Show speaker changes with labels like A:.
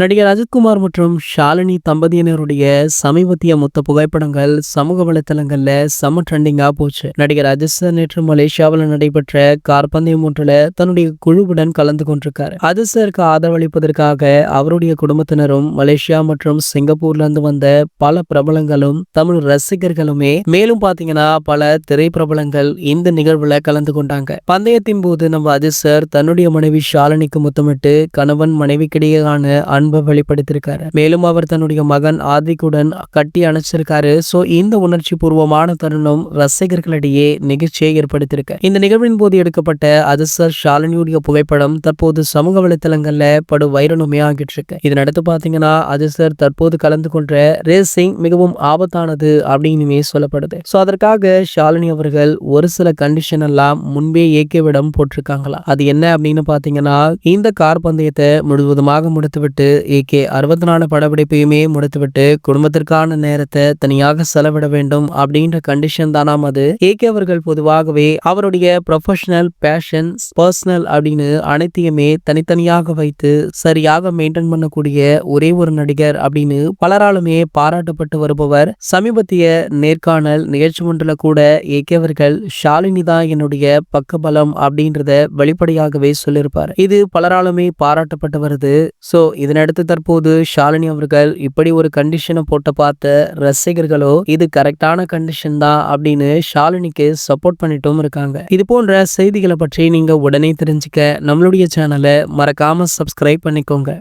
A: நடிகர் அஜித்குமார் மற்றும் ஷாலினி தம்பதியினருடைய சமீபத்திய மொத்த புகைப்படங்கள் சமூக வலைத்தளங்கள்ல செம ட்ரெண்டிங்கா போச்சு. நடிகர் அஜித் சார் நேற்று மலேசியாவில் நடைபெற்ற கார் பந்தயம் ஒன்றுல தன்னுடைய குழுவுடன் கலந்து கொண்டிருக்காரு. அஜித் சாருக்கு ஆதரவளிப்பதற்காக அவருடைய குடும்பத்தினரும் மலேசியா மற்றும் சிங்கப்பூர்ல இருந்து வந்த பல பிரபலங்களும் தமிழ் ரசிகர்களுமே மேலும் பாத்தீங்கன்னா பல திரைப்பிரபலங்கள் இந்த நிகழ்வுல கலந்து கொண்டாங்க. பந்தயத்தின் போது நம்ம அஜித் சார் தன்னுடைய மனைவி ஷாலினிக்கு முத்தமிட்டு கணவன் மனைவிக்கிடையேயான அன்பை வெளிப்படுத்திருக்காரு. மேலும் அவர் தன்னுடைய மகன் ஆதிக்குடன் கட்டி அணைச்சிருக்காரு. சோ இந்த உணர்ச்சி பூர்வமான தருணம் ரசிகர்களிடையே நிகழ்ச்சியை ஏற்படுத்தியிருக்கு. இந்த நிகழ்வின் போது எடுக்கப்பட்ட அஜித் சார் ஷாலினியுடைய புகைப்படம் தற்போது சமூக வலைத்தளங்கள்ல படு வைரலுமே ஆகிட்டு இருக்கு. இதனடுத்து பாத்தீங்கன்னா அஜித் சார் தற்போது கலந்து கொண்ட ரேசிங் மிகவும் ஆபத்தானது அப்படின்னு சொல்லப்படுது. சோ அதற்காக ஷாலினி அவர்கள் ஒரு சில கண்டிஷன் எல்லாம் முன்பே ஏகேவிடம் போட்டிருக்காங்களா. அது என்ன அப்படின்னு பாத்தீங்கன்னா இந்த கார் பந்தயத்தை முழுவதுமாக முடித்துவிட்டு ஏகே 64 படப்பிடிப்பையுமே முடித்துவிட்டு குடும்பத்திற்கான நேரத்தை தனியாக செலவிட வேண்டும் அப்படின்ற கண்டிஷன் தானாம் அது. ஏகே அவர்கள் பொதுவாகவே அவருடைய ப்ரொஃபஷனல் பேஷன் பர்சனல் அப்படின்னு அனைத்தையுமே தனித்தனியாக வைத்து சரியாக மெயின்டைன் பண்ணக்கூடிய ஒரே ஒரு நடிகர் அப்படின்னு பலராலுமே பாராட்டப்பட்டு வருபவர். சமீபத்திய நேர்காணல் நிகழ்ச்சி ஒன்றுல கூட ஏகே அவர்கள் ஷாலினி தான் என்னுடைய பக்கபலம் அப்படின்றத வெளிப்படையாகவே சொல்லியிருப்பார். இது பலராலுமே பாராட்டப்பட்டு வருது. சோ இதனடுத்து தற்போது ஷாலினி அவர்கள் இப்படி ஒரு கண்டிஷனை போட்ட பார்த்த ரசிகர்களோ இது கரெக்டான கண்டிஷன் தான் அப்படின்னு ஷாலினிக்கு சப்போர்ட் பண்ணிட்டும் இருக்காங்க. இது போன்ற செய்திகளை பற்றி நீங்க உடனே தெரிஞ்சுக்க நம்மளுடைய சேனலை மறக்காம சப்ஸ்கிரைப் பண்ணிக்கோங்க.